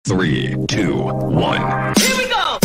3, 2, 1. Here we go!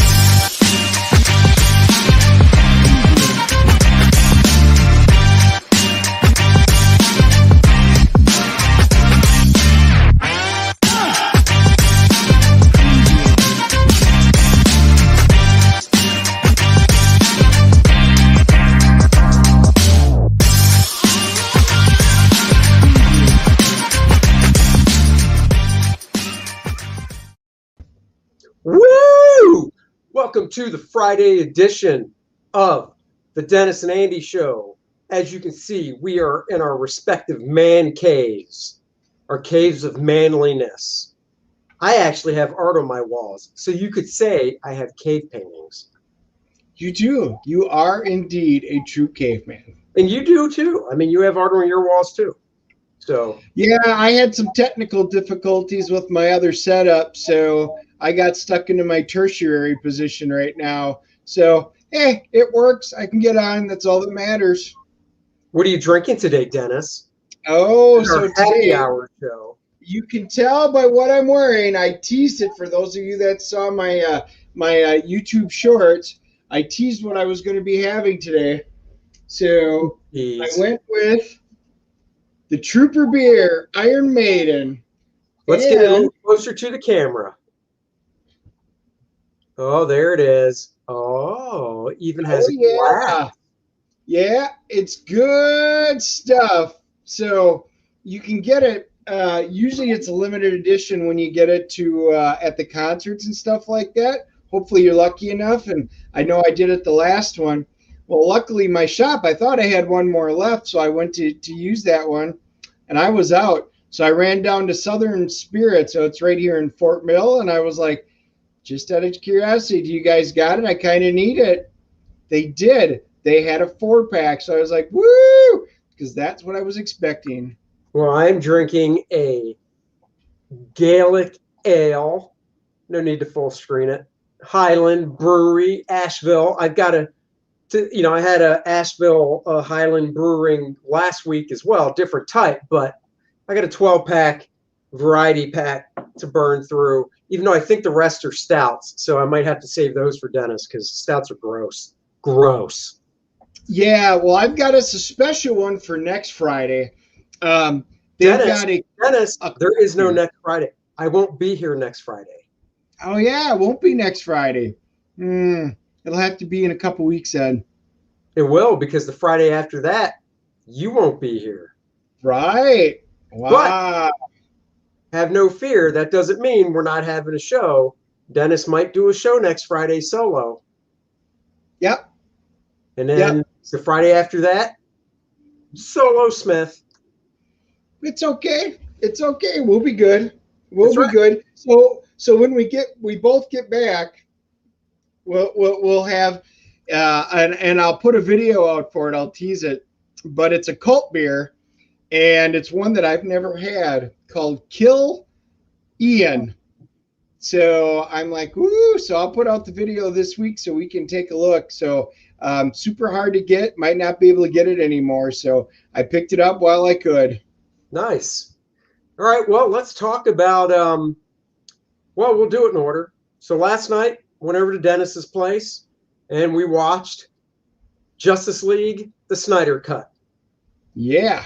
Woo! Welcome to the Friday edition of the Dennis and Andy Show. As you can see, we are in our respective man caves, our caves of manliness. I actually have art on my walls, so you could say I have cave paintings. You do. You are indeed a true caveman. And you do too. I mean, you have art on your walls too. So yeah, I had some technical difficulties with my other setup, so I got stuck into my tertiary position right now. So, hey, it works. I can get on. That's all that matters. what are you drinking today, Dennis? Oh, It's so our happy today, hour show. you can tell by what I'm wearing. I teased it for those of you that saw my YouTube shorts. I teased what I was going to be having today. So Jeez. I went with the Trooper Beer Iron Maiden. Let's get a little closer to the camera. Oh, there it is. Oh, it even has a glass. Yeah, it's good stuff. So you can get it. Usually it's a limited edition when you get it to at the concerts and stuff like that. Hopefully you're lucky enough. And I know I did it the last one. Well, luckily my shop, I thought I had one more left, so I went to use that one, and I was out. So I ran down to Southern Spirit, so it's right here in Fort Mill, and I was like, just out of curiosity, do you guys got it? I kind of need it. They did. They had a 4-pack, so I was like, woo, because that's what I was expecting. Well, I'm drinking a Gaelic ale. No need to full screen it. Highland Brewery, Asheville. I've got I had a Asheville Highland Brewing last week as well, different type, but I got a 12-pack variety pack to burn through, even though I think the rest are stouts. So I might have to save those for Dennis because stouts are gross. Gross. Yeah, well, I've got us a special one for next Friday. Dennis, there is no next Friday. I won't be here next Friday. Oh, yeah, it won't be next Friday. It'll have to be in a couple weeks then. It will, because the Friday after that, you won't be here. Right. Wow. But have no fear. That doesn't mean we're not having a show. Dennis might do a show next Friday solo. Yep. And then the Friday after that, solo Smith. It's okay. It's okay. We'll be good. We'll That's be good. So when we both get back, we'll have and I'll put a video out for it. I'll tease it, but it's a cult beer, and it's one that I've never had called Kill Ian. So I'm like, woo! So I'll put out the video this week so we can take a look. So super hard to get, might not be able to get it anymore. So I picked it up while I could. Nice. All right. Well, let's talk about. Well, we'll do it in order. So last night, went over to Dennis's place, and we watched Justice League: The Snyder Cut. Yeah.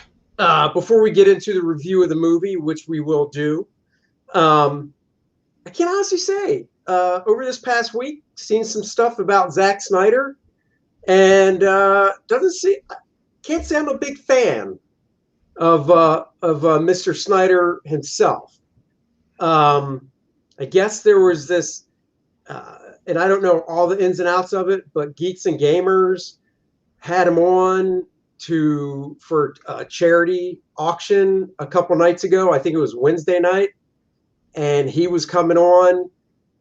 Before we get into the review of the movie, which we will do, I can honestly say, over this past week, seen some stuff about Zack Snyder, and can't say I'm a big fan of Mr. Snyder himself. I guess there was this, and I don't know all the ins and outs of it, but Geeks and Gamers had him on for a charity auction a couple nights ago. I think it was Wednesday night, and he was coming on,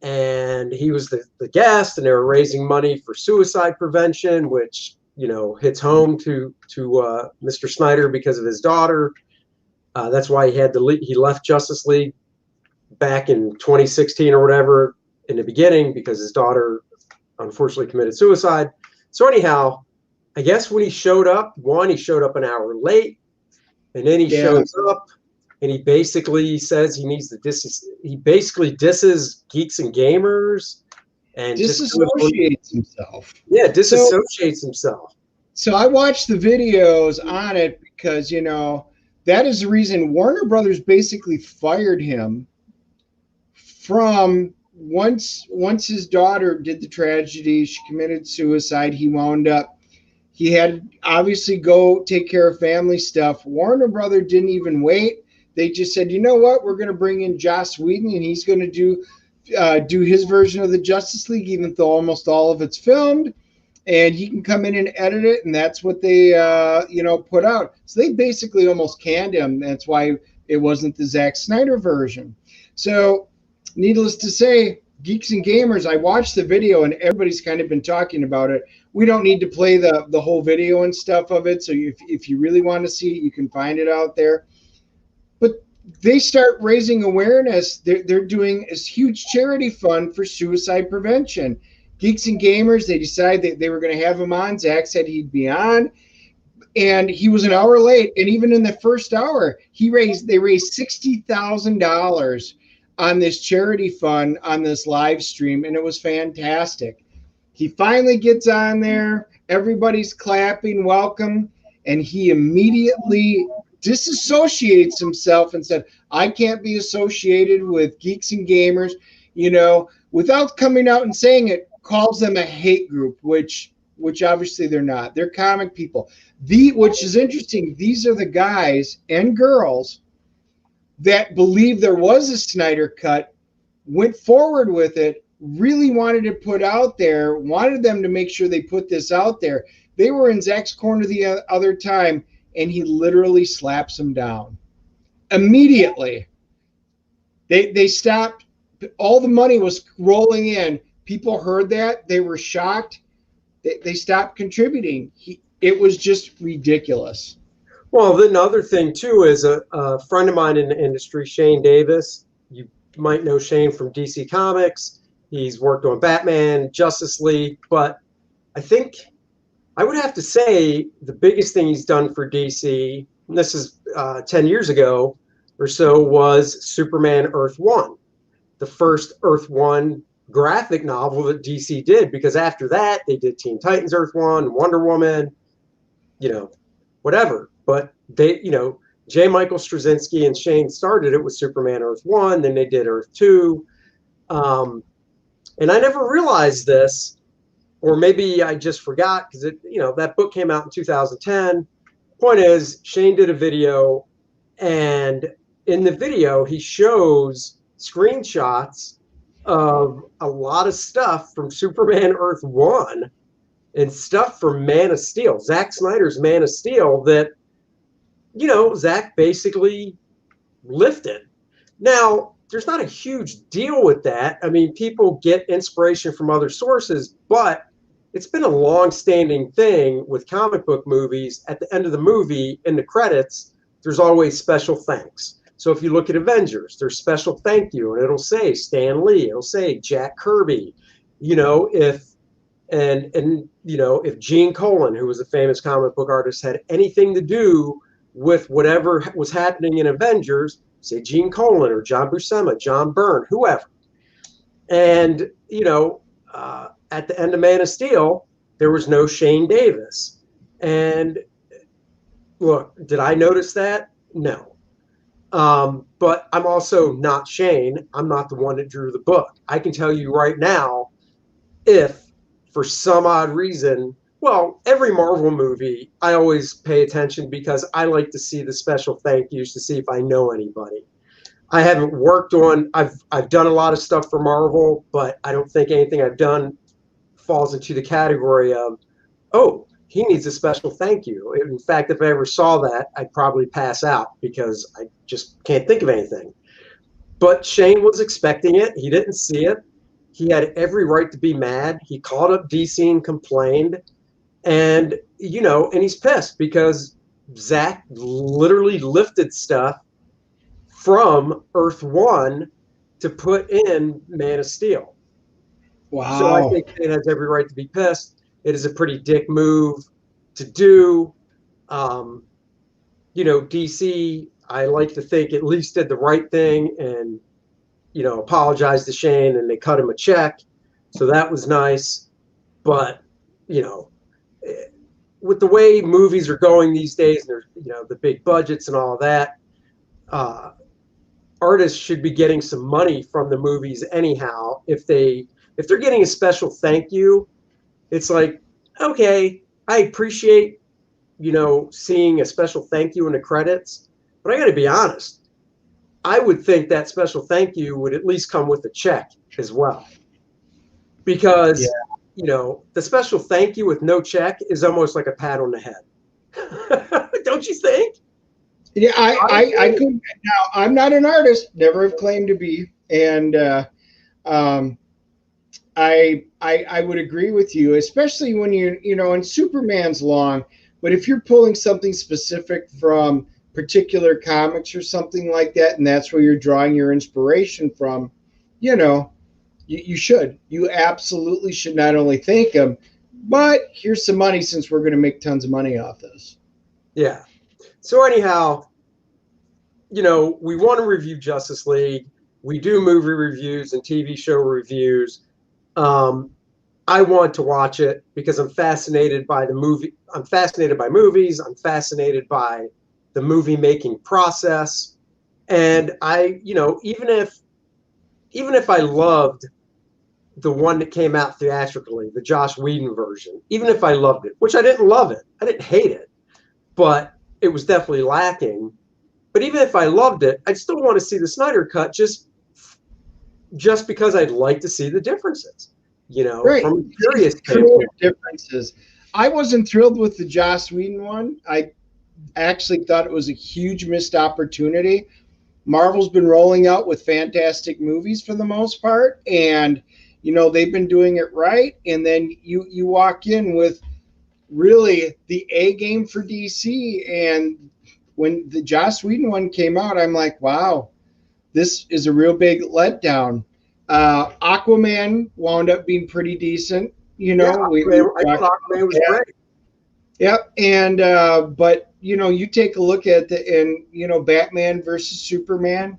and he was the guest, and they were raising money for suicide prevention, which hits home to Mr. Snyder because of his daughter. That's why he left Justice League back in 2016 or whatever in the beginning, because his daughter unfortunately committed suicide. So anyhow, I guess when he showed up an hour late, and then he shows up and he basically says he needs to he basically disses Geeks and Gamers and disassociates himself. Yeah, disassociates himself. So I watched the videos on it because, you know, that is the reason Warner Brothers basically fired him from once his daughter did the tragedy, she committed suicide, he had obviously go take care of family stuff. Warner Brothers didn't even wait. They just said, you know what, we're going to bring in Joss Whedon and he's going to do his version of the Justice League, even though almost all of it's filmed, and he can come in and edit it, and that's what they put out. So they basically almost canned him. That's why it wasn't the Zack Snyder version. So needless to say, Geeks and Gamers, I watched the video and everybody's kind of been talking about it. We don't need to play the whole video and stuff of it. So if you really want to see it, you can find it out there. But they start raising awareness. They're doing this huge charity fund for suicide prevention. Geeks and Gamers, they decided that they were going to have him on. Zach said he'd be on. And he was an hour late. And even in the first hour, they raised $60,000 on this charity fund on this live stream, and it was fantastic. He finally gets on there, everybody's clapping, welcome, and he immediately disassociates himself and said, I can't be associated with Geeks and Gamers, you know, without coming out and saying it, calls them a hate group, which obviously they're not. They're comic people. Which is interesting, these are the guys and girls that believe there was a Snyder Cut, went forward with it, really wanted to put out there, wanted them to make sure they put this out there. They were in Zach's corner the other time, and he literally slaps them down. Immediately. They stopped. All the money was rolling in. People heard that. They were shocked. They stopped contributing. It was just ridiculous. Well, the other thing, too, is a friend of mine in the industry, Shane Davis. You might know Shane from DC Comics. He's worked on Batman, Justice League. But I think I would have to say the biggest thing he's done for DC, and this is 10 years ago or so, was Superman Earth 1, the first Earth 1 graphic novel that DC did. Because after that, they did Teen Titans Earth 1, Wonder Woman, whatever. But they, J. Michael Straczynski and Shane started it with Superman Earth 1, then they did Earth 2. And I never realized this, or maybe I just forgot because that book came out in 2010. Point is, Shane did a video, and in the video, he shows screenshots of a lot of stuff from Superman Earth 1 and stuff from Man of Steel, Zack Snyder's Man of Steel, that Zack basically lifted. Now, there's not a huge deal with that. I mean, people get inspiration from other sources, but it's been a long-standing thing with comic book movies. At the end of the movie, in the credits, there's always special thanks. So if you look at Avengers, there's special thank you, and it'll say Stan Lee, it'll say Jack Kirby. If Gene Colan, who was a famous comic book artist, had anything to do with whatever was happening in Avengers, say Gene Colan or John Buscema, John Byrne, whoever. And, at the end of Man of Steel, there was no Shane Davis. And look, did I notice that? No. But I'm also not Shane. I'm not the one that drew the book. I can tell you right now, if for some odd reason, well, every Marvel movie, I always pay attention because I like to see the special thank yous to see if I know anybody. I haven't worked on, I've done a lot of stuff for Marvel, but I don't think anything I've done falls into the category of, oh, he needs a special thank you. In fact, if I ever saw that, I'd probably pass out because I just can't think of anything. But Shane was expecting it. He didn't see it. He had every right to be mad. He called up DC and complained. And, and he's pissed because Zack literally lifted stuff from Earth 1 to put in Man of Steel. Wow. So I think it has every right to be pissed. It is a pretty dick move to do. DC, I like to think at least did the right thing and, apologized to Shane, and they cut him a check. So that was nice. But, with the way movies are going these days, and there's, the big budgets and all of that, artists should be getting some money from the movies anyhow. If they're getting a special thank you, it's like, okay, I appreciate, seeing a special thank you in the credits, but I got to be honest. I would think that special thank you would at least come with a check as well, because, the special thank you with no check is almost like a pat on the head. Don't you think? Yeah, I could. Now, I'm not an artist, never have claimed to be, and I would agree with you, especially when and Superman's long, but if you're pulling something specific from particular comics or something like that, and that's where you're drawing your inspiration from, you absolutely should not only thank them, but here's some money since we're going to make tons of money off this. Yeah. So anyhow, we want to review Justice League. We do movie reviews and TV show reviews. I want to watch it because I'm fascinated by the movie. I'm fascinated by movies. I'm fascinated by the movie making process. And even if I loved the one that came out theatrically, the Joss Whedon version, even if I loved it, which I didn't love it, I didn't hate it, but it was definitely lacking. But even if I loved it, I'd still want to see the Snyder Cut just because I'd like to see the differences, right. From curious differences. I wasn't thrilled with the Joss Whedon one. I actually thought it was a huge missed opportunity. Marvel's been rolling out with fantastic movies for the most part, and they've been doing it right. And then you walk in with really the A game for DC, and when the Joss Whedon one came out, I'm like, wow, this is a real big letdown. Aquaman wound up being pretty decent. I thought Aquaman was great. Yep, and but you take a look at Batman versus Superman.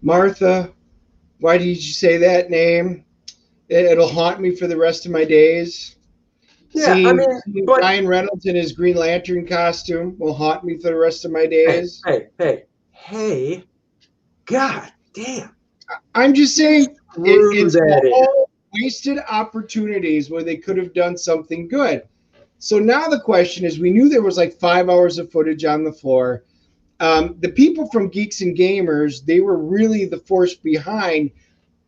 Martha, why did you say that name? It'll haunt me for the rest of my days. Yeah, seeing Ryan Reynolds in his Green Lantern costume will haunt me for the rest of my days. Hey, God damn! I'm just saying it's all wasted opportunities where they could have done something good. So now the question is, we knew there was like 5 hours of footage on the floor. The people from Geeks and Gamers, they were really the force behind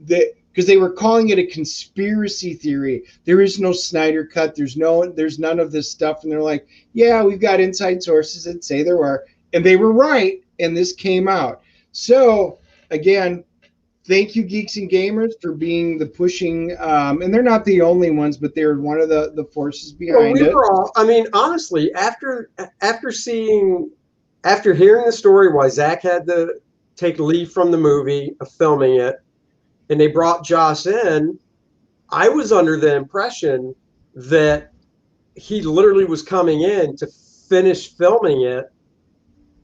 because they were calling it a conspiracy theory. There is no Snyder Cut. There's none of this stuff. And they're like, yeah, we've got inside sources that say there were. And they were right. And this came out. So again, thank you, Geeks and Gamers, for being the pushing. And they're not the only ones, but they're one of the forces behind it. Honestly, after hearing the story why Zack had to take leave from the movie of filming it, and they brought Joss in, I was under the impression that he literally was coming in to finish filming it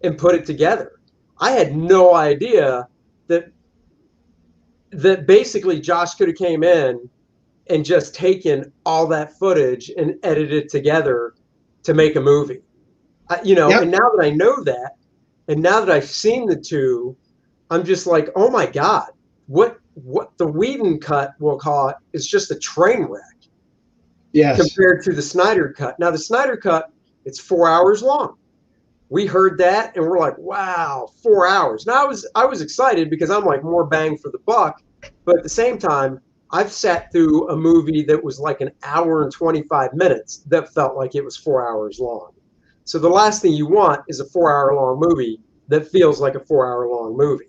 and put it together. I had no idea that basically Joss could have came in and just taken all that footage and edited it together to make a movie. Yep. And now that I know that, and now that I've seen the two, I'm just like, oh my God, what the Whedon cut, we'll call it, is just a train wreck. Yes. Compared to the Snyder Cut. Now the Snyder Cut, it's 4 hours long. We heard that and we're like, wow, 4 hours. Now I was excited because I'm like, more bang for the buck. But at the same time, I've sat through a movie that was like an hour and 25 minutes that felt like it was 4 hours long. So the last thing you want is a 4 hour long movie that feels like a 4 hour long movie.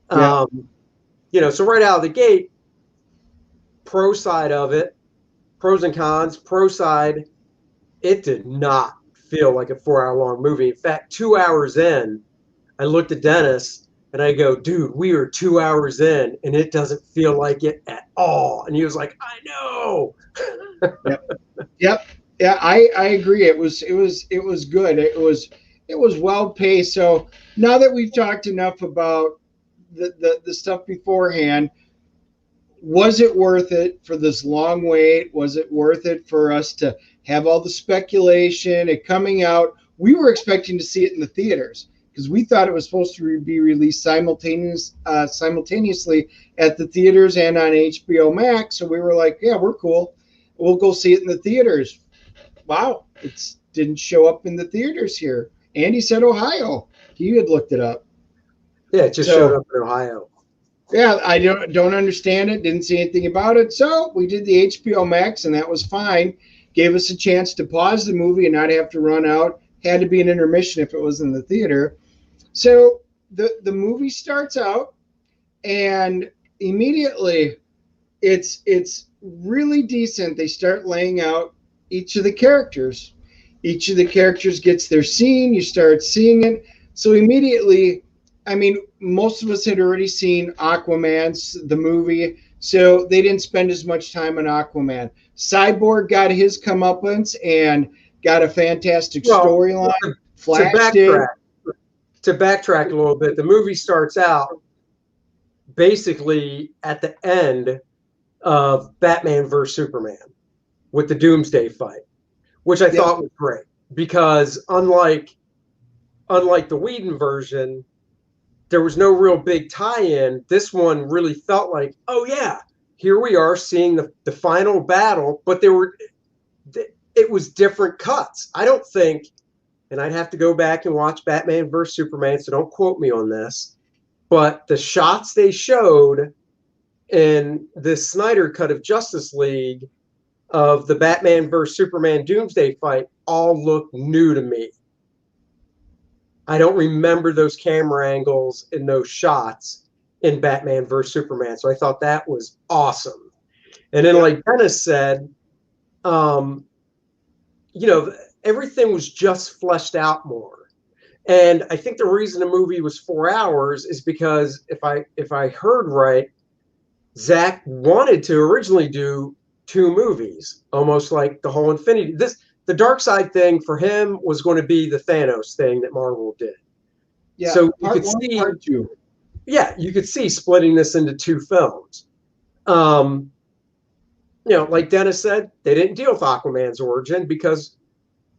Yeah. So right out of the gate, pro side of it, pros and cons, pro side, it did not feel like a 4 hour long movie. In fact, 2 hours in, I looked at Dennis and I go, dude, we are 2 hours in and it doesn't feel like it at all. And he was like, I know. Yep. Yeah, I agree. It was good. it was well paced. So now that we've talked enough about the stuff beforehand, was it worth it for this long wait? Was it worth it for us to have all the speculation, it coming out? We were expecting to see it in the theaters because we thought it was supposed to be released simultaneously at the theaters and on HBO Max. So we were like, yeah, we're cool. We'll go see it in the theaters. Wow, it didn't show up in the theaters here. Andy said Ohio. He had looked it up. Yeah, it just showed up in Ohio. Yeah, I don't understand it. Didn't see anything about it. So we did the HBO Max, and that was fine. Gave us a chance to pause the movie and not have to run out. Had to be an intermission if it was in the theater. So the movie starts out, and immediately it's really decent. They start laying out each of the characters. Each of the characters gets their scene. You start seeing it. So immediately, I mean, most of us had already seen Aquaman's the movie, so they didn't spend as much time on Aquaman. Cyborg got his comeuppance and got a fantastic storyline. Flash did. To backtrack a little bit, the movie starts out basically at the end of Batman vs Superman with the Doomsday fight, which I thought was great because unlike the Whedon version, there was no real big tie-in. This one really felt like, oh yeah, here we are seeing the final battle, but it was different cuts. I don't think, and I'd have to go back and watch Batman vs Superman, so don't quote me on this, but the shots they showed in this Snyder Cut of Justice League of the Batman vs Superman Doomsday fight all look new to me. I don't remember those camera angles in those shots in Batman vs Superman. So I thought that was awesome. And then, like Dennis said, everything was just fleshed out more. And I think the reason the movie was 4 hours is because if I heard right, Zack wanted to originally do 2 movies, almost like the whole Infinity. The Dark Side thing for him was going to be the Thanos thing that Marvel did. Yeah, so you could see, part 2. Yeah, you could see splitting this into 2 films. Like Dennis said, they didn't deal with Aquaman's origin because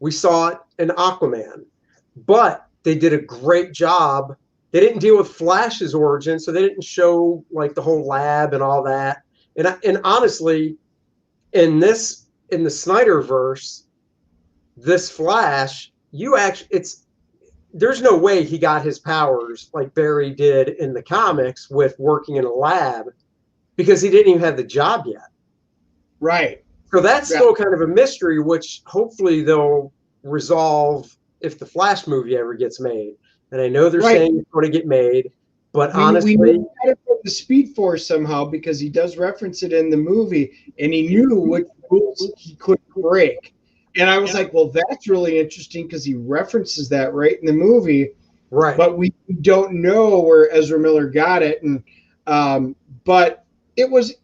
we saw it in Aquaman, but they did a great job. They didn't deal with Flash's origin, so they didn't show like the whole lab and all that. And honestly, in the Snyderverse, this Flash, there's no way he got his powers like Barry did in the comics with working in a lab because he didn't even have the job yet. Right. So that's still kind of a mystery, which hopefully they'll resolve if the Flash movie ever gets made. And I know they're saying it's going to get made, but honestly, we know how to put the Speed Force somehow because he does reference it in the movie, and he knew what rules he couldn't break. And I was like, well, that's really interesting because he references that right in the movie. Right. But we don't know where Ezra Miller got it. And but it was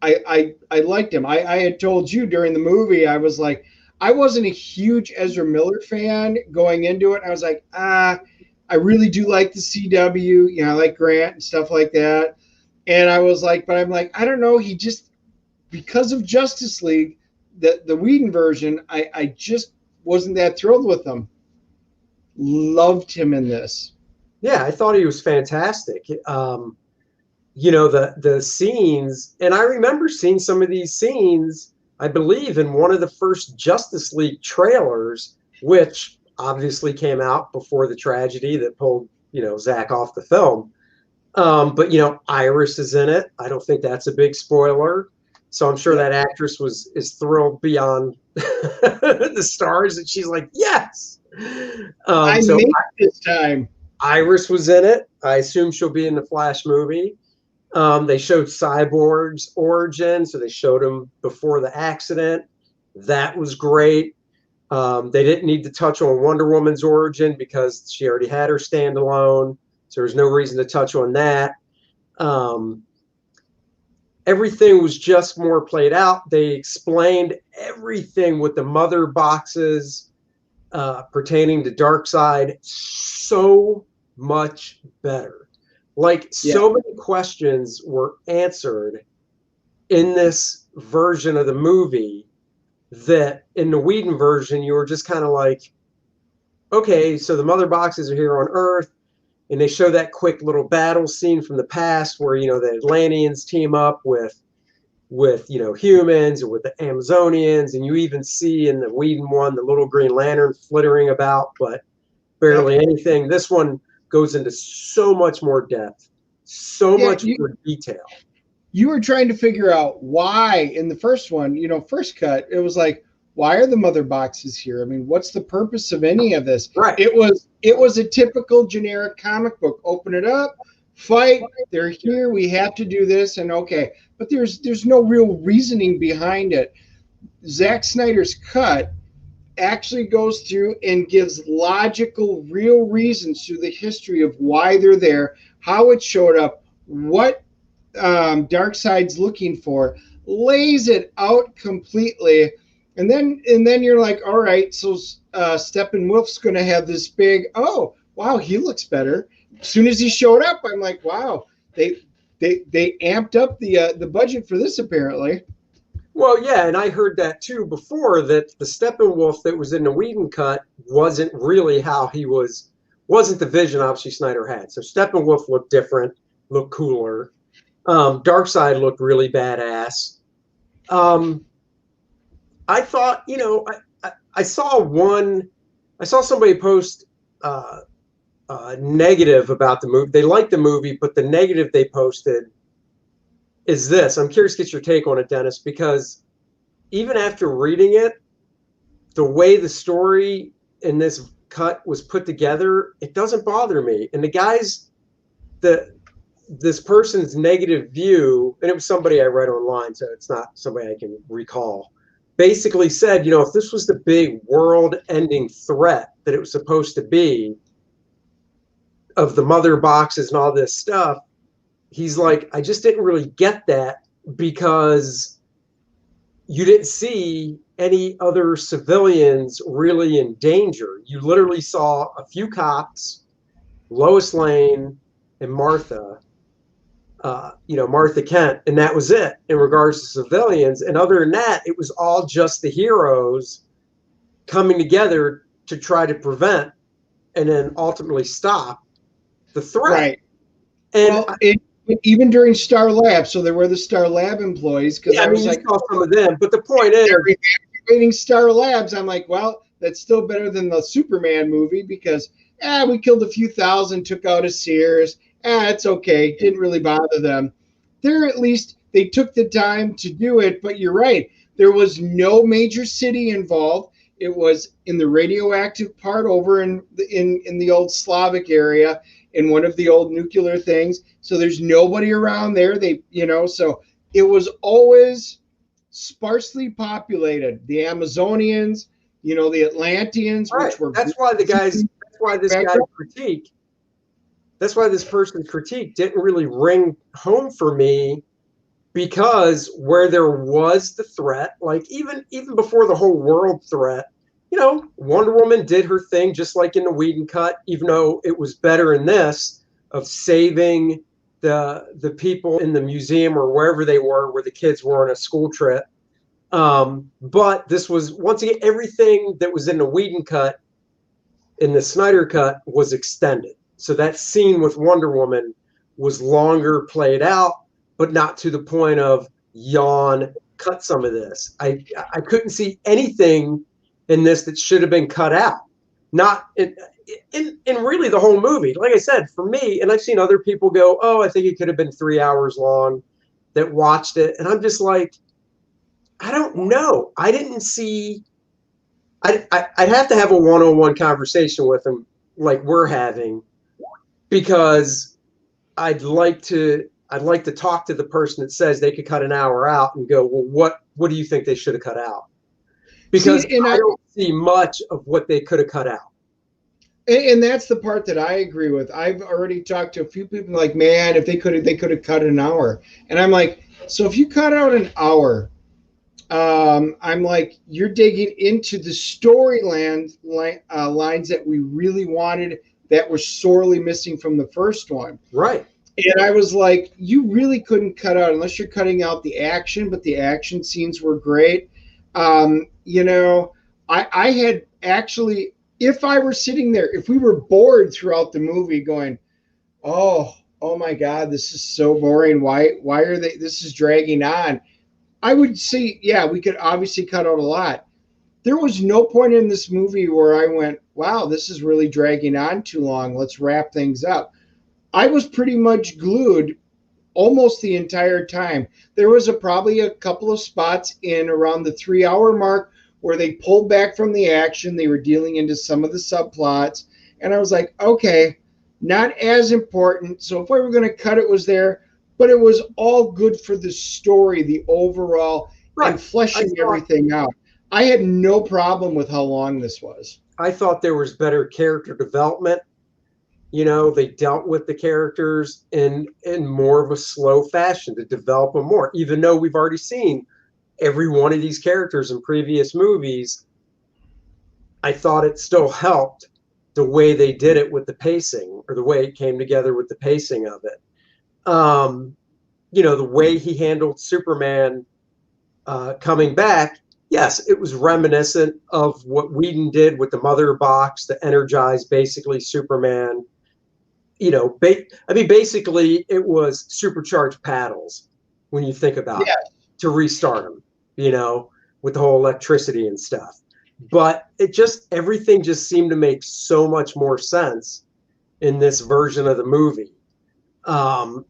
I liked him. I had told you during the movie, I was like, I wasn't a huge Ezra Miller fan going into it. I was like, I really do like the CW, I like Grant and stuff like that. And I was like, but I'm like, I don't know. He just, because of Justice League, the Whedon version, I just wasn't that thrilled with him. Loved him in this. Yeah, I thought he was fantastic. The scenes, and I remember seeing some of these scenes, I believe, in one of the first Justice League trailers, which obviously came out before the tragedy that pulled, Zack off the film. But Iris is in it. I don't think that's a big spoiler. So I'm sure that actress is thrilled beyond the stars, and she's like, yes. I made it this time. Iris was in it. I assume she'll be in the Flash movie. They showed Cyborg's origin, so they showed him before the accident. That was great. They didn't need to touch on Wonder Woman's origin because she already had her standalone, so there's no reason to touch on that. Everything was just more played out. They explained everything with the mother boxes pertaining to Darkseid so much better. Like so many questions were answered in this version of the movie that in the Whedon version you were just kind of like, okay, so the mother boxes are here on Earth, and they show that quick little battle scene from the past where, you know, the Atlanteans team up with you know, humans or with the Amazonians, and you even see in the Whedon one the little Green Lantern flittering about, but barely anything. This one goes into so much more depth, so much more detail. You were trying to figure out why in the first one, you know, first cut, it was like, why are the mother boxes here? I mean, what's the purpose of any of this? Right. It was a typical generic comic book. Open it up, fight, they're here, we have to do this, and okay. But there's no real reasoning behind it. Zack Snyder's cut actually goes through and gives logical, real reasons through the history of why they're there, how it showed up, what Darkseid's looking for, lays it out completely, and then you're like, all right, so Steppenwolf's going to have this big, oh wow, he looks better. As soon as he showed up, I'm like, wow, they amped up the budget for this apparently. Well, yeah, and I heard that too before, that the Steppenwolf that was in the Whedon cut wasn't really how he wasn't the vision obviously Snyder had. So Steppenwolf looked different, looked cooler. Darkseid looked really badass. I thought, you know, I saw somebody post negative about the movie. They liked the movie, but the negative they posted is this. I'm curious to get your take on it, Dennis, because even after reading it, the way the story in this cut was put together, it doesn't bother me. And the guys, this person's negative view, and it was somebody I read online, so it's not somebody I can recall, basically said, you know, if this was the big world-ending threat that it was supposed to be, of the mother boxes and all this stuff, he's like, I just didn't really get that because you didn't see any other civilians really in danger. You literally saw a few cops, Lois Lane and Martha, Martha Kent, and that was it in regards to civilians. And other than that, it was all just the heroes coming together to try to prevent and then ultimately stop the threat. Right. And even during Star Lab, so there were the Star Lab employees. Yeah, I mean, you saw some of them, but the point is, evacuating Star Labs, I'm like, well, that's still better than the Superman movie because we killed a few thousand, took out a Sears. It's okay. Didn't really bother them. There, at least they took the time to do it. But you're right. There was no major city involved. It was in the radioactive part over in the old Slavic area, in one of the old nuclear things. So there's nobody around there. So it was always sparsely populated. The Amazonians, the Atlanteans, right. Which were that's why this person's critique didn't really ring home for me, because where there was the threat, like even before the whole world threat, Wonder Woman did her thing just like in the Whedon cut, even though it was better in this, of saving the people in the museum or wherever they were, where the kids were on a school trip. But this was, once again, everything that was in the Whedon cut, in the Snyder cut, was extended. So that scene with Wonder Woman was longer played out, but not to the point of yawn, cut some of this. I couldn't see anything in this that should have been cut out. Not in really the whole movie. Like I said, for me, and I've seen other people go, oh, I think it could have been 3 hours long, that watched it. And I'm just like, I don't know. I didn't see, I'd have to have a one-on-one conversation with him like we're having, because I'd like to talk to the person that says they could cut an hour out and go, well, what do you think they should have cut out? Because I don't see much of what they could have cut out. And that's the part that I agree with. I've already talked to a few people like, man, if they could have cut an hour. And I'm like, so if you cut out an hour, I'm like, you're digging into the lines that we really wanted that were sorely missing from the first one. Right. And I was like, you really couldn't cut out, unless you're cutting out the action, but the action scenes were great. You know, I had actually, if I were sitting there, if we were bored throughout the movie going, oh my God, this is so boring. Why are this is dragging on? I would say, yeah, we could obviously cut out a lot. There was no point in this movie where I went, wow, this is really dragging on too long. Let's wrap things up. I was pretty much glued almost the entire time. There was probably a couple of spots in around the 3 hour mark where they pulled back from the action. They were dealing into some of the subplots. And I was like, okay, not as important. So if we were going to cut, it was there. But it was all good for the story, the overall, Right. and fleshing everything out. I had no problem with how long this was. I thought there was better character development. You know, they dealt with the characters in more of a slow fashion to develop them more, even though we've already seen every one of these characters in previous movies. I thought it still helped the way they did it with the pacing, or the way it came together with the pacing of it. You know, the way he handled Superman coming back, yes, it was reminiscent of what Whedon did with the Mother Box to energize basically Superman. You know, I mean, basically it was supercharged paddles when you think about it, to restart them, you know, with the whole electricity and stuff. But everything just seemed to make so much more sense in this version of the movie. And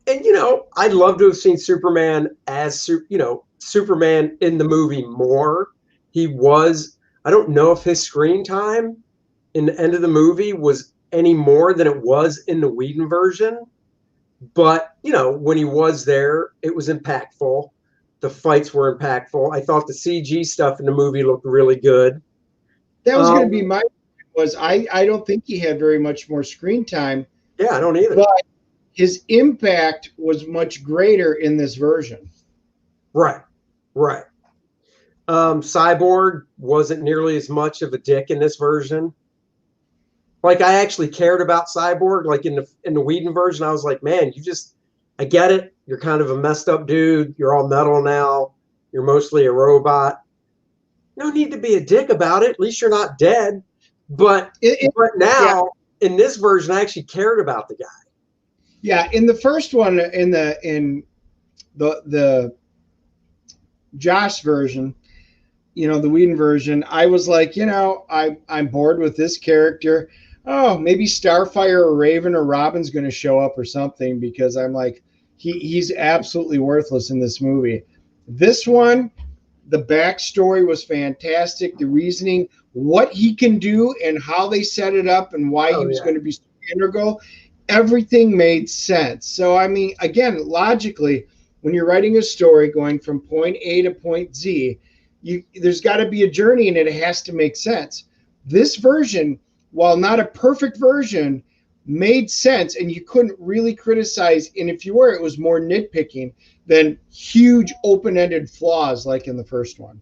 you know, I'd love to have seen Superman as, you know, Superman in the movie more. I don't know if his screen time in the end of the movie was any more than it was in the Whedon version. But, you know, when he was there, it was impactful. The fights were impactful. I thought the CG stuff in the movie looked really good. That was going to be my I don't think he had very much more screen time. Yeah, I don't either. But his impact was much greater in this version. Right. Cyborg wasn't nearly as much of a dick in this version. Like, I actually cared about Cyborg. Like in the Whedon version, I was like, man, I get it. You're kind of a messed up dude. You're all metal now. You're mostly a robot. No need to be a dick about it. At least you're not dead. But now in this version, I actually cared about the guy. Yeah, in the first one, in the Josh version, you know, the Whedon version, I was like, you know, I'm bored with this character. Oh, maybe Starfire or Raven or Robin's going to show up or something, because I'm like, he's absolutely worthless in this movie. This one, the backstory was fantastic. The reasoning, what he can do and how they set it up and why he was going to be so integral, everything made sense. So, I mean, again, logically, when you're writing a story going from point A to point Z, there's got to be a journey and it has to make sense. This version, while not a perfect version, made sense, and you couldn't really criticize. And if you were, it was more nitpicking than huge open-ended flaws like in the first one.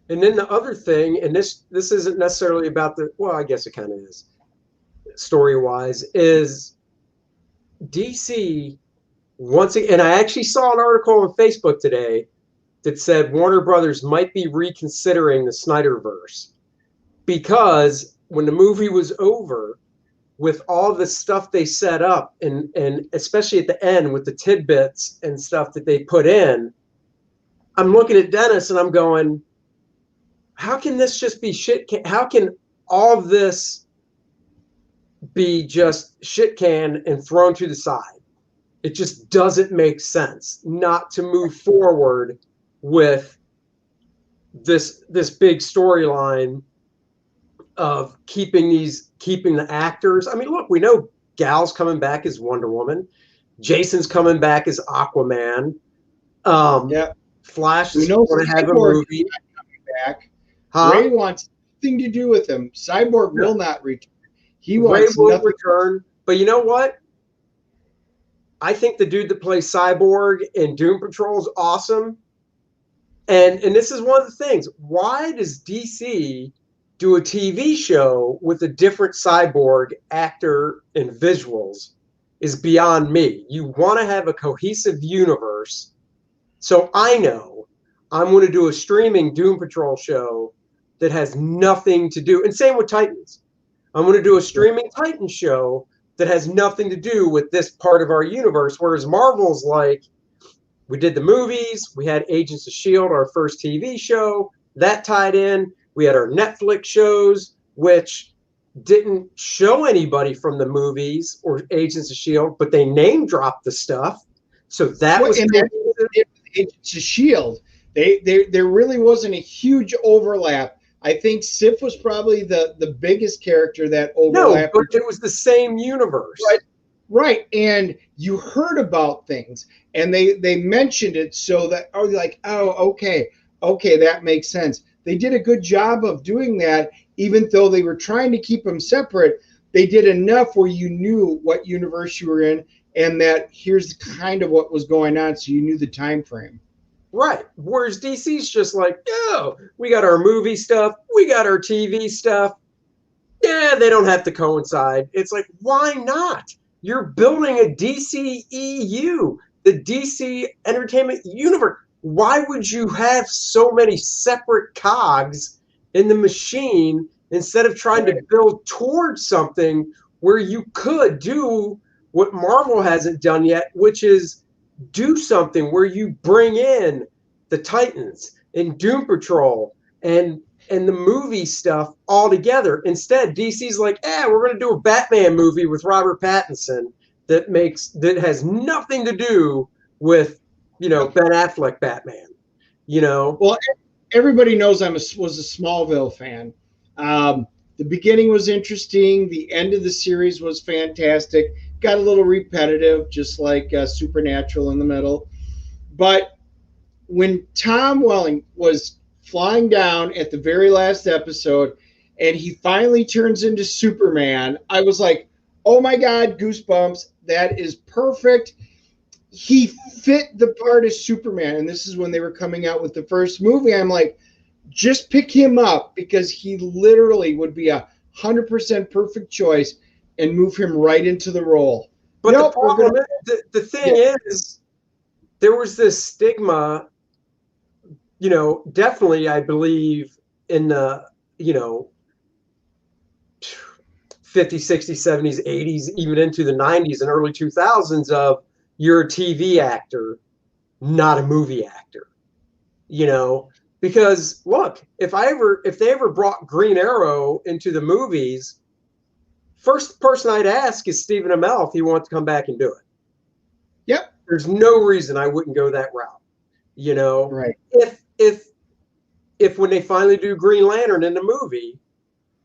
And then the other thing, and this isn't necessarily about well, I guess it kind of is, story-wise, is DC once again, and I actually saw an article on Facebook today that said Warner Brothers might be reconsidering the Snyderverse, because when the movie was over, with all the stuff they set up, and especially at the end with the tidbits and stuff that they put in, I'm looking at Dennis and I'm going, how can this just be shit? How can all of this be just shit canned and thrown to the side? It just doesn't make sense not to move forward with this big storyline of keeping the actors. I mean, look, we know Gal's coming back as Wonder Woman. Jason's coming back as Aquaman. Flash is going to have a movie. Back. Ray wants nothing to do with him. Cyborg will not return. Ray will return. But you know what? I think the dude that plays Cyborg in Doom Patrol is awesome. And this is one of the things. Why does DC do a TV show with a different cyborg actor and visuals is beyond me. You want to have a cohesive universe. So I know I'm going to do a streaming Doom Patrol show that has nothing to do, and same with Titans. I'm going to do a streaming Titans show that has nothing to do with this part of our universe, whereas Marvel's like, we did the movies, we had Agents of S.H.I.E.L.D., our first TV show, that tied in. We had our Netflix shows, which didn't show anybody from the movies or Agents of S.H.I.E.L.D., but they name dropped the stuff. So that was Agents of S.H.I.E.L.D. There really wasn't a huge overlap. I think Sif was probably the biggest character that overlapped. No, but it was the same universe. Right. And you heard about things, and they mentioned it so that, okay, that makes sense. They did a good job of doing that, even though they were trying to keep them separate. They did enough where you knew what universe you were in, and that here's kind of what was going on, so you knew the time frame. Right. Whereas DC's just like, oh, we got our movie stuff, we got our TV stuff. Yeah, they don't have to coincide. It's like, why not? You're building a DCEU, the DC Entertainment Universe. Why would you have so many separate cogs in the machine instead of trying to build towards something where you could do what Marvel hasn't done yet, which is do something where you bring in the Titans and Doom Patrol and the movie stuff all together. Instead, DC's like, we're going to do a Batman movie with Robert Pattinson that has nothing to do with, Ben Affleck Batman. Well, everybody knows was a Smallville fan. The beginning was interesting. The end of the series was fantastic. Got a little repetitive, just like Supernatural in the middle. But when Tom Welling was flying down at the very last episode and he finally turns into Superman, I was like, oh my God, goosebumps. That is perfect. He fit the part of Superman. And this is when they were coming out with the first movie. I'm like, just pick him up, because he literally would be 100% perfect choice and move him right into the role. But the problem the thing is, there was this stigma, definitely, I believe, in the, 50s, 60s, 70s, 80s, even into the 90s and early 2000s of you're a TV actor, not a movie actor, because look, if they ever brought Green Arrow into the movies, first person I'd ask is Stephen Amell if he wants to come back and do it. Yep. There's no reason I wouldn't go that route, Right. If when they finally do Green Lantern in the movie,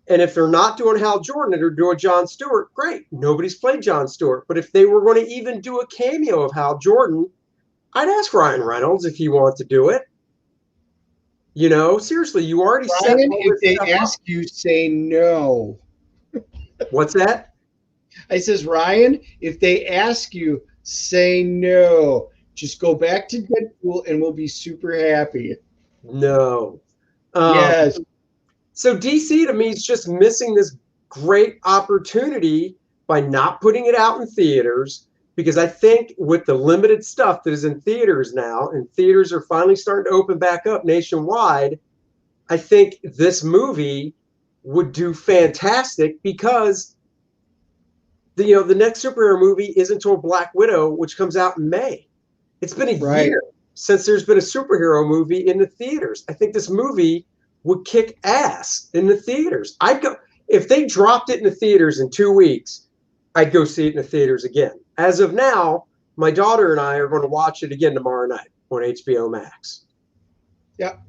and if they're not doing Hal Jordan and they're doing Jon Stewart, great. Nobody's played Jon Stewart. But if they were going to even do a cameo of Hal Jordan, I'd ask Ryan Reynolds if he wants to do it. Seriously, you already said. Ryan, if they ask you, say no. What's that? I says, Ryan, if they ask you, say no. Just go back to Deadpool and we'll be super happy. No. Yes. So DC to me is just missing this great opportunity by not putting it out in theaters, because I think with the limited stuff that is in theaters now, and theaters are finally starting to open back up nationwide, I think this movie would do fantastic, because the next superhero movie isn't until Black Widow, which comes out in May. It's been a year since there's been a superhero movie in the theaters. I think this movie would kick ass in the theaters. I'd go, if they dropped it in the theaters in 2 weeks, I'd go see it in the theaters again. As of now, my daughter and I are going to watch it again tomorrow night on HBO Max. Yep.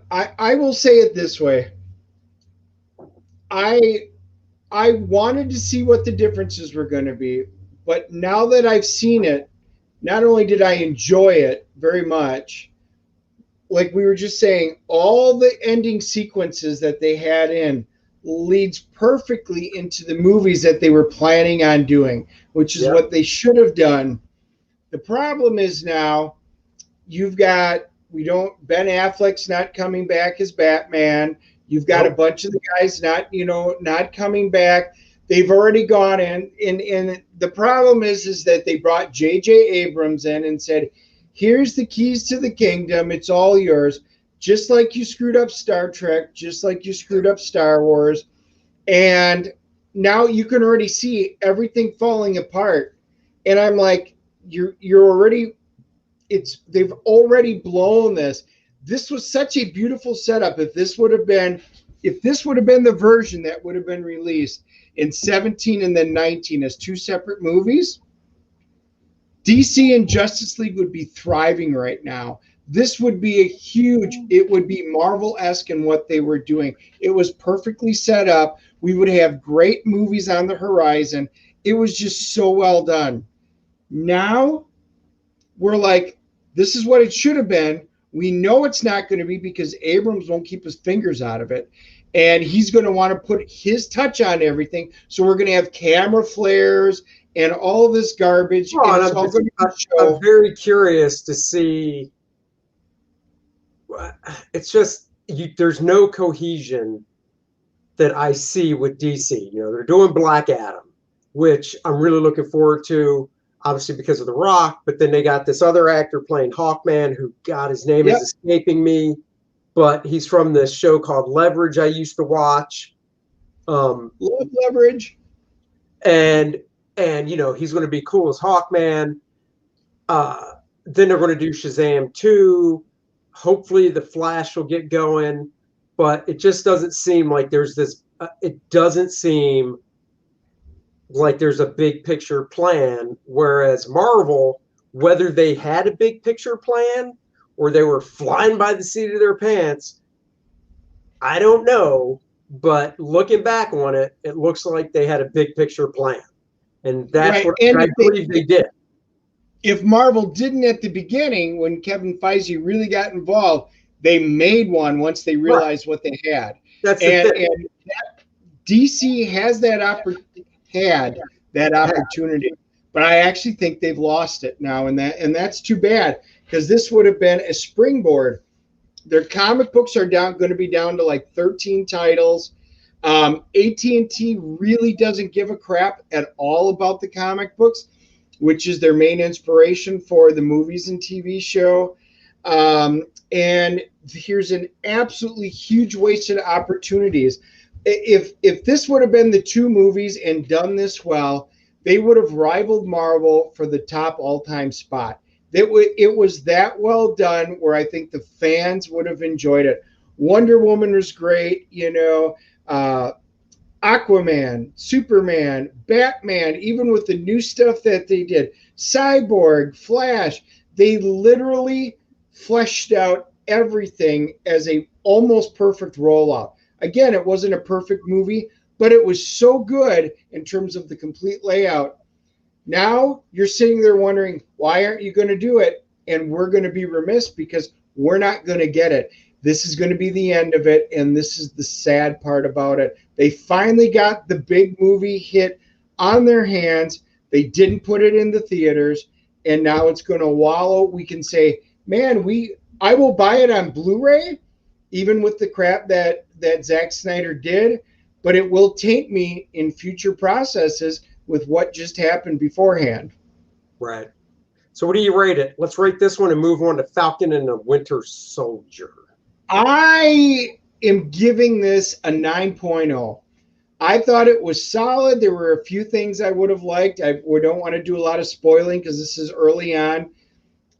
I will say it this way. I wanted to see what the differences were going to be, but now that I've seen it, not only did I enjoy it very much, like we were just saying, all the ending sequences that they had in leads perfectly into the movies that they were planning on doing, which is what they should have done. The problem is now you've got Ben Affleck's not coming back as Batman. You've got a bunch of the guys not coming back. They've already gone in, and the problem is that they brought J.J. Abrams in and said, here's the keys to the kingdom. It's all yours. Just like you screwed up Star Trek, just like you screwed up Star Wars. And now you can already see everything falling apart. And I'm like, they've already blown this. This was such a beautiful setup. If this would have been the version that would have been released in 17 and then 19 as two separate movies, DC and Justice League would be thriving right now. This would be it would be Marvel-esque in what they were doing. It was perfectly set up. We would have great movies on the horizon. It was just so well done. Now we're like, this is what it should have been. We know it's not going to be because Abrams won't keep his fingers out of it. And he's going to want to put his touch on everything. So we're going to have camera flares and all this garbage. Well, I'm very curious to see. It's just there's no cohesion that I see with DC. They're doing Black Adam, which I'm really looking forward to, obviously because of The Rock. But then they got this other actor playing Hawkman, who, God, his name is escaping me, but he's from this show called Leverage I used to watch. Love Leverage. And he's going to be cool as Hawkman. Then they're going to do Shazam 2. Hopefully the Flash will get going, but it just doesn't seem like there's this. It doesn't seem like there's a big picture plan. Whereas Marvel, whether they had a big picture plan or they were flying by the seat of their pants, I don't know. But looking back on it, it looks like they had a big picture plan, and that's what I believe they did. If Marvel didn't at the beginning, when Kevin Feige really got involved, they made one once they realized what they had. That's the thing. And DC has that opportunity, but I actually think they've lost it now, and that's too bad because this would have been a springboard. Their comic books are going to be down to like 13 titles. AT&T really doesn't give a crap at all about the comic books, which is their main inspiration for the movies and TV show. And here's an absolutely huge wasted opportunities. If this would have been the two movies and done this well, they would have rivaled Marvel for the top all-time spot. It was that well done where I think the fans would have enjoyed it. Wonder Woman was great, Aquaman, Superman, Batman, even with the new stuff that they did, Cyborg, Flash, they literally fleshed out everything as a almost perfect rollout. Again, it wasn't a perfect movie, but it was so good in terms of the complete layout. Now you're sitting there wondering, why aren't you going to do it? And we're going to be remiss because we're not going to get it. This is going to be the end of it, and this is the sad part about it. They finally got the big movie hit on their hands. They didn't put it in the theaters, and now it's going to wallow. We can say, man, I will buy it on Blu-ray, even with the crap that Zack Snyder did, but it will taint me in future processes with what just happened beforehand. Right. So what do you rate it? Let's rate this one and move on to Falcon and the Winter Soldier. I am giving this a 9.0. I thought it was solid. There were a few things I would have liked. We don't want to do a lot of spoiling because this is early on.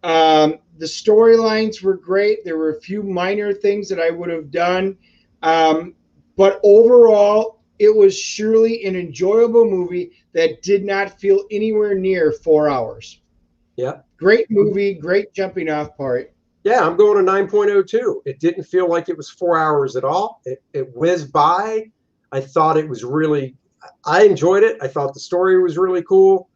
The storylines were great. There were a few minor things that I would have done. But overall, it was surely an enjoyable movie that did not feel anywhere near 4 hours. Yeah. Great movie, great jumping off part. Yeah, I'm going to 9.02. It didn't feel like it was 4 hours at all. It whizzed by. I thought it was I enjoyed it. I thought the story was really cool.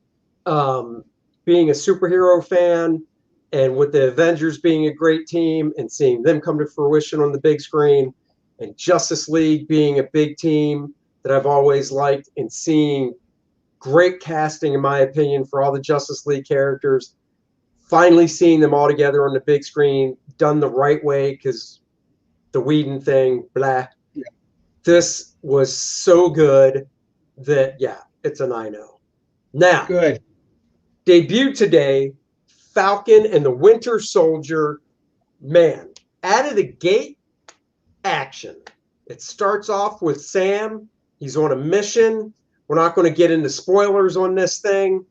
Being a superhero fan and with the Avengers being a great team and seeing them come to fruition on the big screen and Justice League being a big team that I've always liked and seeing great casting, in my opinion, for all the Justice League characters. finally seeing them all together on the big screen, done the right way, because the Whedon thing, blah. Yeah. This was so good that, yeah, it's a 9-0. Now, Good. debuted today, Falcon and the Winter Soldier. Man, out of the gate, action. It starts off with Sam. He's on a mission. We're not going to get into spoilers on this thing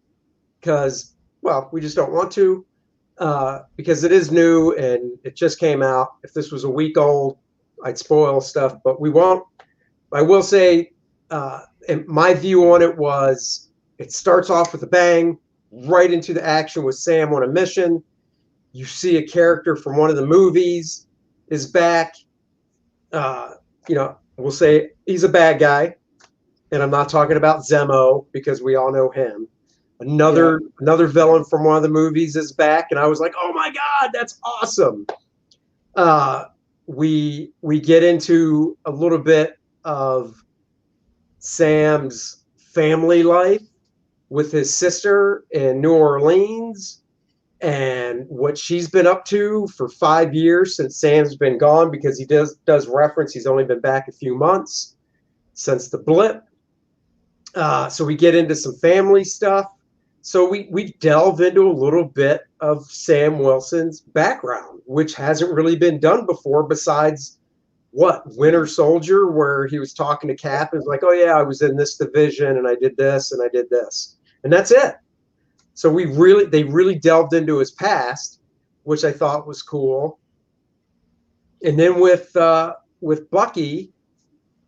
because, well, we just don't want to, because it is new and it just came out. If this was a week old, I'd spoil stuff, but we won't. I will say, and my view on it was, it starts off with a bang, right into the action with Sam on a mission. You see a character from one of the movies is back. We'll say he's a bad guy, and I'm not talking about Zemo because we all know him. Another villain from one of the movies is back, and I was like, oh my God, that's awesome. We get into a little bit of Sam's family life with his sister in New Orleans and what she's been up to for 5 years since Sam's been gone, because he does reference he's only been back a few months since the blip. So we get into some family stuff. So we delve into a little bit of Sam Wilson's background, which hasn't really been done before besides Winter Soldier, where he was talking to Cap and was like, oh yeah, I was in this division and I did this and I did this. And that's it. So they really delved into his past, which I thought was cool. And then with Bucky,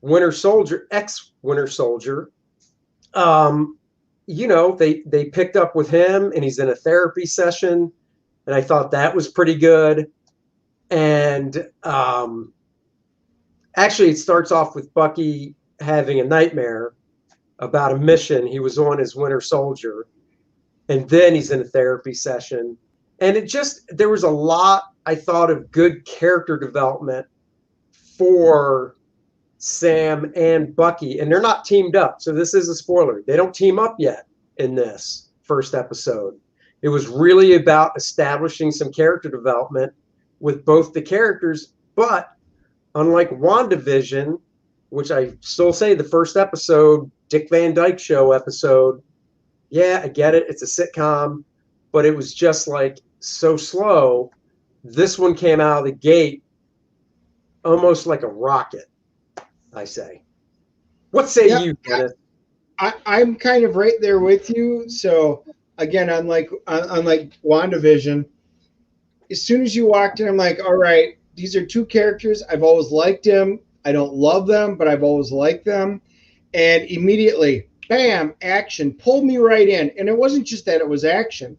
Winter Soldier, ex-Winter Soldier, they picked up with him and he's in a therapy session, and I thought that was pretty good. And actually, it starts off with Bucky having a nightmare about a mission he was on as Winter Soldier, and then he's in a therapy session. And there was a lot, I thought, of good character development for Sam and Bucky, and they're not teamed up. So this is a spoiler. They don't team up yet in this first episode. It was really about establishing some character development with both the characters, but unlike WandaVision, which I still say the first episode, Dick Van Dyke Show episode, yeah, I get it. It's a sitcom, but it was just like so slow. This one came out of the gate almost like a rocket, I say. What say you, Dennis? I'm kind of right there with you. So again, unlike WandaVision, as soon as you walked in, I'm like, all right, these are two characters. I've always liked them. I don't love them, but I've always liked them. And immediately, bam, action, pulled me right in. And it wasn't just that it was action.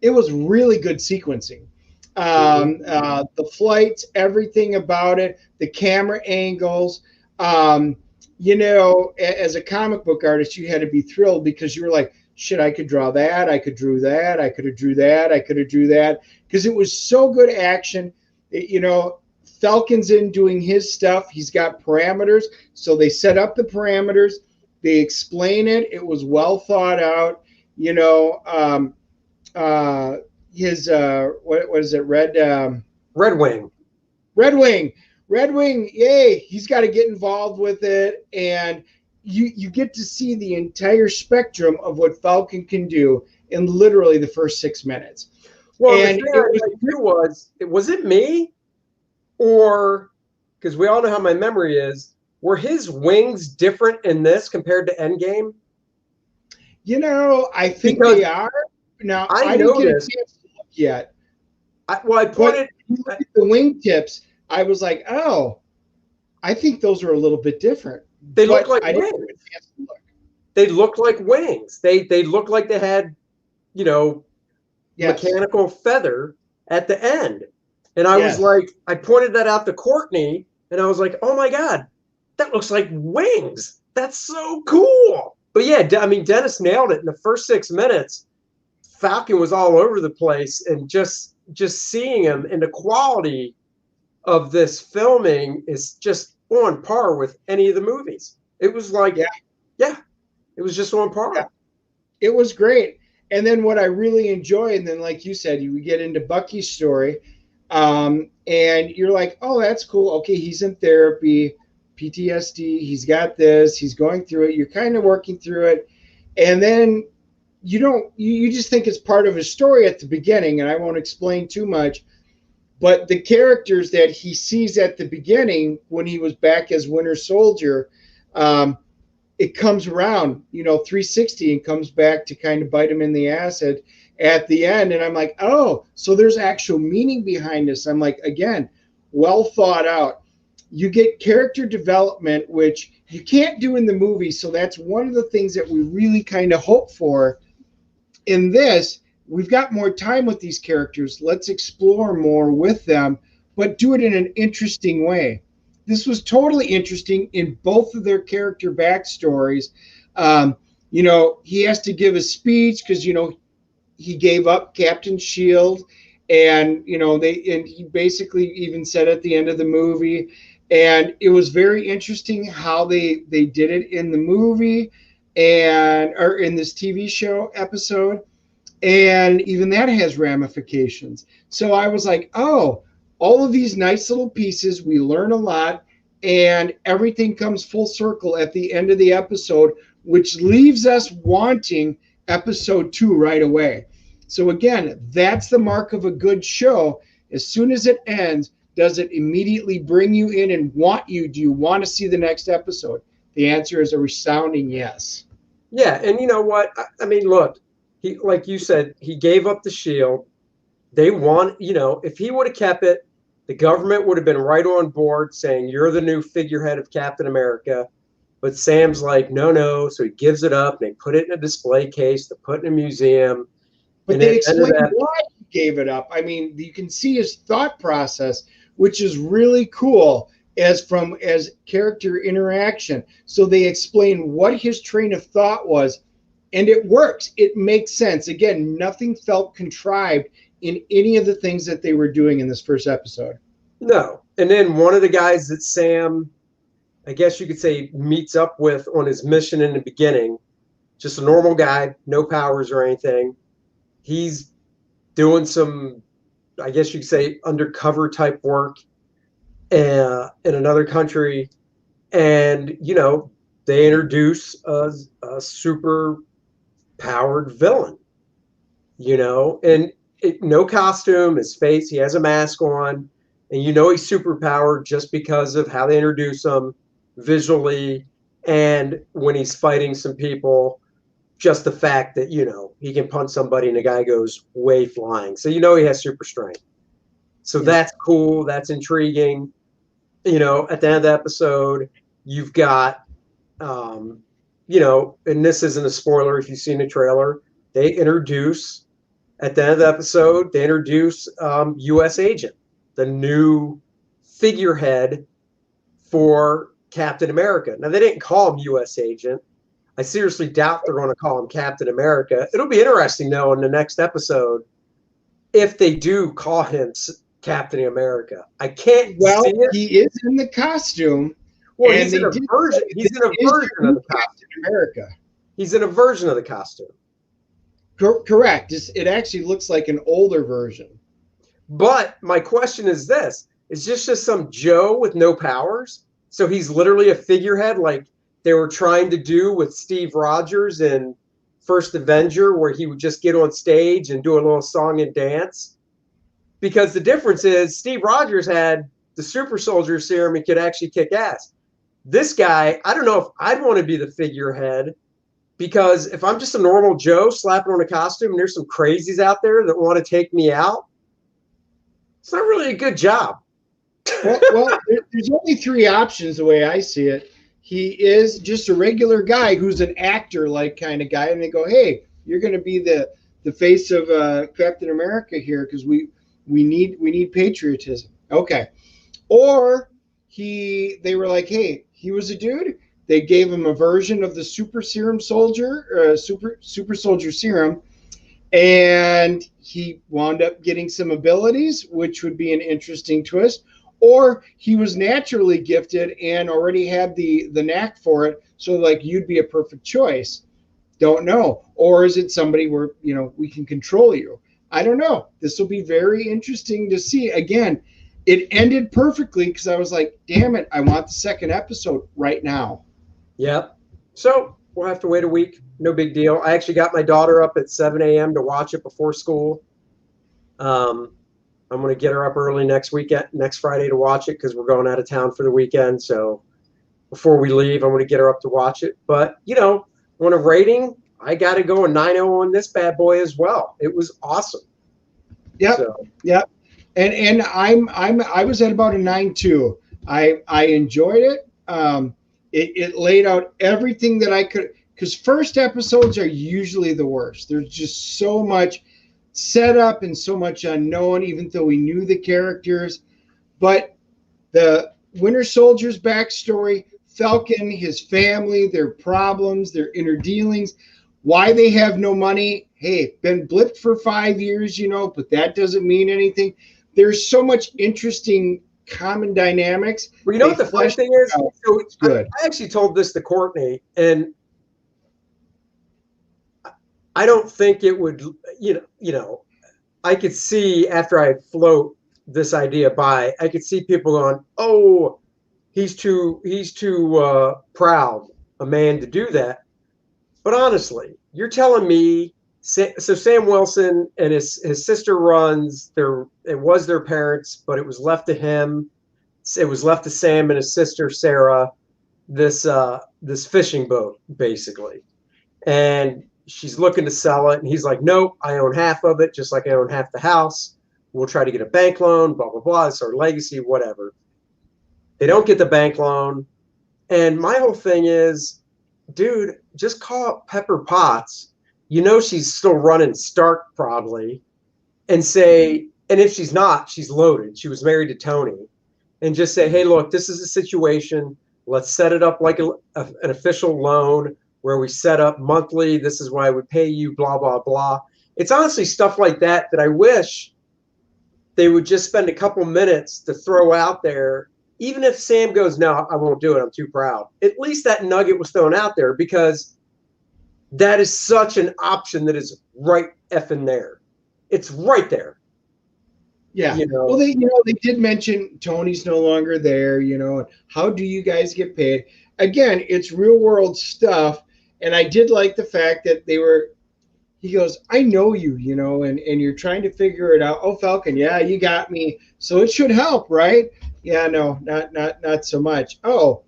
It was really good sequencing. The flights, everything about it, the camera angles. As a comic book artist, you had to be thrilled because you were like, shit, I could draw that. I could drew that. I could have drew that. I could have drew that. Because it was so good action. Falcon's in doing his stuff. He's got parameters. So they set up the parameters. They explain it. It was well thought out. His what is it? Red Wing. Red Wing, yay! He's got to get involved with it, and you get to see the entire spectrum of what Falcon can do in literally the first 6 minutes. Well, and was it me, or because we all know how my memory is, were his wings different in this compared to Endgame? I think they are. Now I didn't get a chance to look yet. I pointed at the wingtips. I was like, oh, I think those are a little bit different. They look like wings. They look like wings. They look like they had, mechanical feather at the end. And I was like, I pointed that out to Courtney, and I was like, oh my God, that looks like wings. That's so cool. But yeah, Dennis nailed it. In the first 6 minutes, Falcon was all over the place, and just seeing him and the quality of this filming is just on par with any of the movies. It was like, it was just on par. Yeah. It was great. And then what I really enjoy, and then like you said, you get into Bucky's story, and you're like, oh, that's cool. Okay, he's in therapy, PTSD. He's got this. He's going through it. You're kind of working through it, and then you just think it's part of his story at the beginning, and I won't explain too much. But the characters that he sees at the beginning when he was back as Winter Soldier, it comes around, 360 and comes back to kind of bite him in the ass at the end. And I'm like, oh, so there's actual meaning behind this. I'm like, again, well thought out. You get character development, which you can't do in the movie. So that's one of the things that we really kind of hope for in this. We've got more time with these characters. Let's explore more with them, but do it in an interesting way. This was totally interesting in both of their character backstories. He has to give a speech because, he gave up Captain Shield, and, he basically even said at the end of the movie, and it was very interesting how they did it in the movie or in this TV show episode. And even that has ramifications. So I was like, oh, all of these nice little pieces, we learn a lot, and everything comes full circle at the end of the episode, which leaves us wanting episode 2 right away. So again, that's the mark of a good show. As soon as it ends, does it immediately bring you in and do you want to see the next episode? The answer is a resounding yes. Yeah, and you know what? I mean, look, he, like you said, he gave up the shield. They want, if he would have kept it, the government would have been right on board saying, you're the new figurehead of Captain America. But Sam's like, no. So he gives it up, and they put it in a display case to put in a museum. But they explain why he gave it up. I mean, you can see his thought process, which is really cool as character interaction. So they explain what his train of thought was, and it works. It makes sense. Again, nothing felt contrived in any of the things that they were doing in this first episode. No. And then one of the guys that Sam, I guess you could say, meets up with on his mission in the beginning, just a normal guy, no powers or anything. He's doing some, I guess you could say, undercover type work in another country. And, they introduce a super powered villain, and no costume, his face, he has a mask on, and he's super powered just because of how they introduce him visually, and when he's fighting some people, just the fact that he can punch somebody and the guy goes way flying, so he has super strength. So that's cool, that's intriguing. At the end of the episode, you've got and this isn't a spoiler if you've seen the trailer, at the end of the episode, they introduce U.S. Agent, the new figurehead for Captain America. Now, they didn't call him U.S. Agent. I seriously doubt they're going to call him Captain America. It'll be interesting, though, in the next episode, if they do call him Captain America. I can't see it. He is in the costume. Well, he's in a version. He's in a version of the costume. America. He's in a version of the costume. Correct. It actually looks like an older version. But my question is this: is this just some Joe with no powers? So he's literally a figurehead, like they were trying to do with Steve Rogers in First Avenger, where he would just get on stage and do a little song and dance. Because the difference is Steve Rogers had the super soldier serum and could actually kick ass. This guy, I don't know if I'd want to be the figurehead, because if I'm just a normal Joe slapping on a costume and there's some crazies out there that want to take me out, it's not really a good job. Well, there's only 3 options the way I see it. He is just a regular guy who's an actor like kind of guy, and they go, hey, you're going to be the face of Captain America here because we need patriotism. Okay. Or they were like, hey, he was a dude. They gave him a version of the super soldier serum, and he wound up getting some abilities, which would be an interesting twist. Or he was naturally gifted and already had the knack for it, so like you'd be a perfect choice. Don't know. Or is it somebody where, we can control you? I don't know. This will be very interesting to see. Again, it ended perfectly because I was like, damn it, I want the second episode right now. Yep. So we'll have to wait a week. No big deal. I actually got my daughter up at 7 a.m. to watch it before school. I'm going to get her up early next Friday to watch it because we're going out of town for the weekend. So before we leave, I'm going to get her up to watch it. But, on a rating, I got to go a 9.0 on this bad boy as well. It was awesome. Yep. So. Yep. And I was at about a 9.2. I enjoyed it. It laid out everything that I could, because first episodes are usually the worst. There's just so much setup and so much unknown, even though we knew the characters. But the Winter Soldier's backstory, Falcon, his family, their problems, their inner dealings, why they have no money. Hey, been blipped for 5 years, but that doesn't mean anything. There's so much interesting common dynamics. Well, you know what the funny thing is? So good. I actually told this to Courtney, and I don't think it would, I could see after I float this idea by, I could see people going, oh, he's too proud a man to do that. But honestly, you're telling me, so Sam Wilson and his sister runs it was their parents, but it was left to him. It was left to Sam and his sister, Sarah, this fishing boat, basically. And she's looking to sell it. And he's like, nope, I own half of it, just like I own half the house. We'll try to get a bank loan, blah, blah, blah. It's our legacy, whatever. They don't get the bank loan. And my whole thing is, dude, just call up Pepper Potts. She's still running Stark probably. And say, and if she's not, she's loaded. She was married to Tony. And just say, hey, look, this is a situation. Let's set it up like an official loan where we set up monthly. This is why we pay you, blah, blah, blah. It's honestly stuff like that I wish they would just spend a couple minutes to throw out there. Even if Sam goes, no, I won't do it, I'm too proud. At least that nugget was thrown out there because that is such an option that is right effing there. It's right there. Yeah. Well, they did mention Tony's no longer there, how do you guys get paid? Again, it's real world stuff. And I did like the fact that he goes, I know you, and you're trying to figure it out. Oh, Falcon, yeah, you got me. So it should help, right? Yeah, no, not so much. Oh,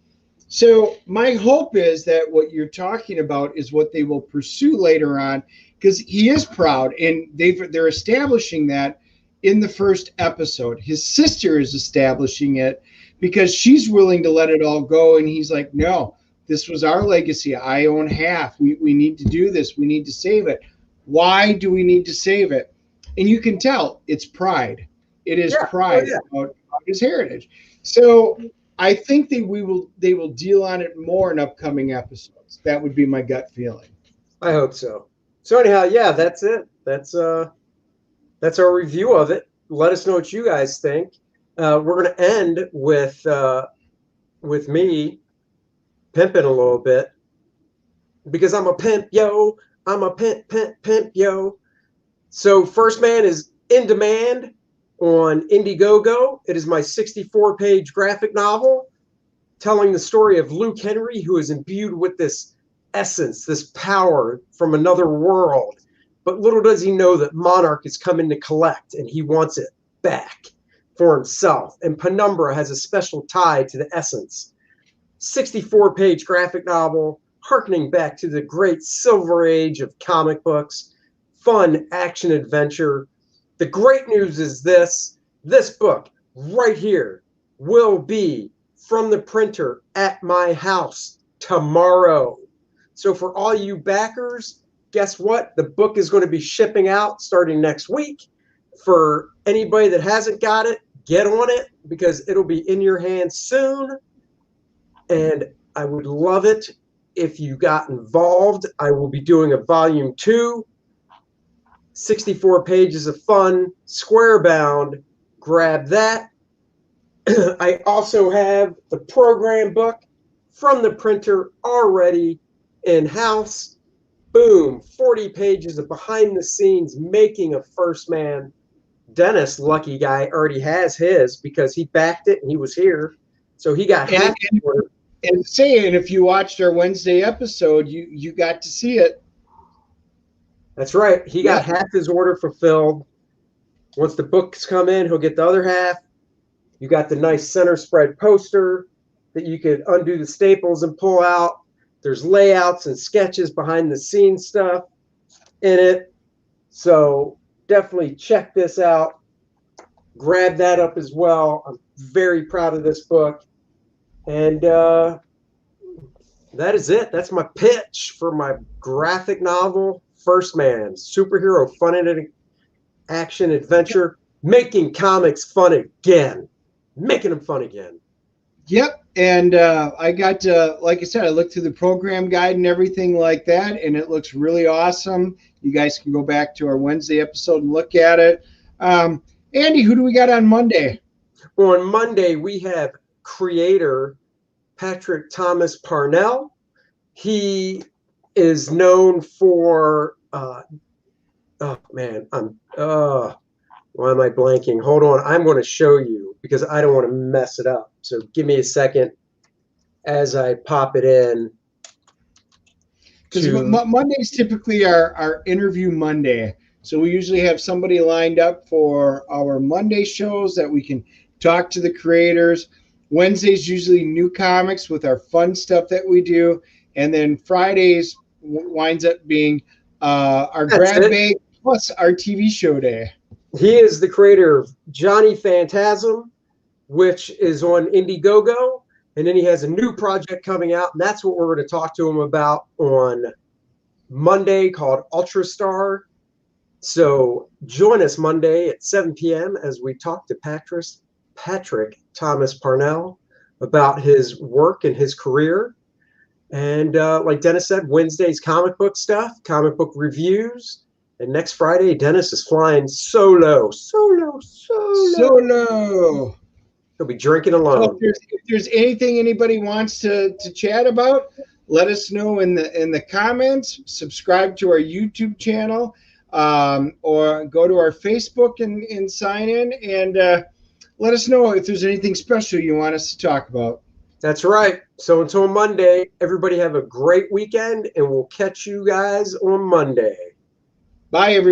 so my hope is that what you're talking about is what they will pursue later on, because he is proud, and they're establishing that in the first episode. His sister is establishing it because she's willing to let it all go, and he's like, no, this was our legacy. I own half. We need to do this. We need to save it. Why do we need to save it? And you can tell it's pride. It is pride about his heritage. So I think they will deal on it more in upcoming episodes. That would be my gut feeling. I hope so. So anyhow, yeah, that's it. That's our review of it. Let us know what you guys think. We're going to end with me pimping a little bit because I'm a pimp, yo. I'm a pimp, yo. So First Man is in demand on Indiegogo. It is my 64-page graphic novel telling the story of Luke Henry, who is imbued with this essence, this power from another world. But little does he know that Monarch is coming to collect, and he wants it back for himself. And Penumbra has a special tie to the essence. 64-page graphic novel, harkening back to the great Silver Age of comic books. Fun action adventure. The great news is this book right here will be from the printer at my house tomorrow. So for all you backers, guess what? The book is going to be shipping out starting next week. For anybody that hasn't got it, get on it because it'll be in your hands soon. And I would love it if you got involved. I will be doing a volume 2, 64 pages of fun, square bound. Grab that. I also have the program book from the printer already in-house. boom, 40 pages of behind the scenes making of First Man. Dennis, lucky guy, already has his because he backed it and he was here. So he got half the order. And saying, if you watched our Wednesday episode, you got to see it. That's right. He got half his order fulfilled. Once the books come in, he'll get the other half. You got the nice center spread poster that you could undo the staples and pull out. There's layouts and sketches behind the scenes stuff in it. So definitely check this out. Grab that up as well. I'm very proud of this book. And that is it. That's my pitch for my graphic novel, First Man, superhero fun and action adventure, making comics fun again, making them fun again. Yep. And I got to, like I said, I looked through the program guide and everything like that, and it looks really awesome. You guys can go back to our Wednesday episode and look at it. Andy, who do we got on Monday? On Monday, we have creator Patrick Thomas Parnell. He is known for why am I blanking? Hold on, I'm going to show you because I don't want to mess it up. So give me a second as I pop it in. Because Mondays typically our interview Monday. So we usually have somebody lined up for our Monday shows that we can talk to the creators. Wednesdays usually new comics with our fun stuff that we do. And then Fridays winds up being our grab bag plus our TV show day. He is the creator of Johnny Phantasm, which is on Indiegogo. And then he has a new project coming out. And that's what we're going to talk to him about on Monday called Ultra Star. So join us Monday at 7 p.m. as we talk to Patrick Thomas Parnell about his work and his career. And like Dennis said, Wednesday's comic book stuff, comic book reviews. And next Friday, Dennis is flying solo. He'll be drinking alone. So if there's anything anybody wants to chat about, let us know in the comments. Subscribe to our YouTube channel, or go to our Facebook and sign in, and let us know if there's anything special you want us to talk about. That's right. So until Monday, everybody have a great weekend, and we'll catch you guys on Monday. Bye, everybody.